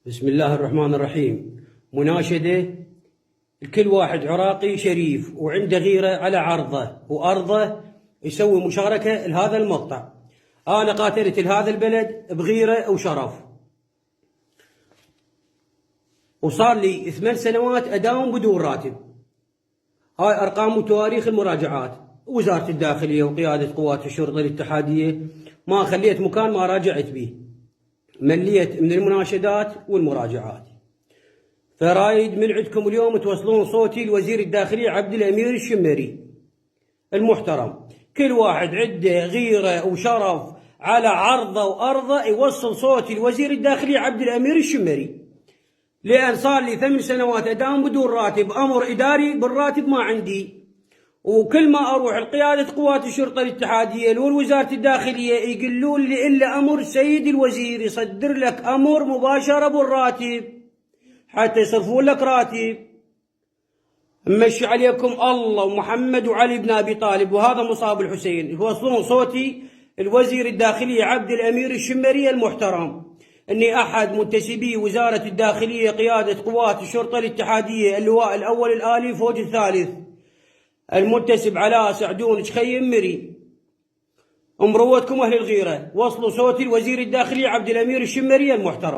بسم الله الرحمن الرحيم. مناشدة لكل واحد عراقي شريف وعنده غيرة على عرضه وأرضه يسوي مشاركة لهذا المقطع. أنا قاتلت لهذا البلد بغيرة وشرف، وصار لي 8 سنوات أداوم بدون راتب. هاي أرقام وتواريخ المراجعات. وزارة الداخلية وقيادة قوات الشرطة الاتحادية ما خليت مكان ما راجعت به، مليت من المناشدات والمراجعات. فرايد من عندكم اليوم توصلون صوتي لوزير الداخلية عبد الأمير الشمري المحترم. كل واحد عنده غيرة وشرف على عرضه وأرضه يوصل صوتي لوزير الداخلية عبد الأمير الشمري، لأن صار لي 8 سنوات أداوم بدون راتب، أمر إداري بالراتب ما عندي. وكل ما أروح لقيادة قوات الشرطة الاتحادية والوزارة الداخلية يقولون لي إلا أمر سيد الوزير يصدر لك أمر مباشرة بالراتب حتى يصرفون لك راتب. مشي عليكم الله ومحمد وعلي بن أبي طالب وهذا مصاب الحسين يوصلون صوتي الوزير الداخلية عبد الأمير الشمري المحترم، أني أحد منتسبي وزارة الداخلية قيادة قوات الشرطة الاتحادية اللواء الأول الآلي فوج الثالث المنتسب علاء سعدون شخيم مري. مروتكم أهل الغيرة، وصلوا صوتي الوزير الداخلية عبد الأمير الشمري المحترم.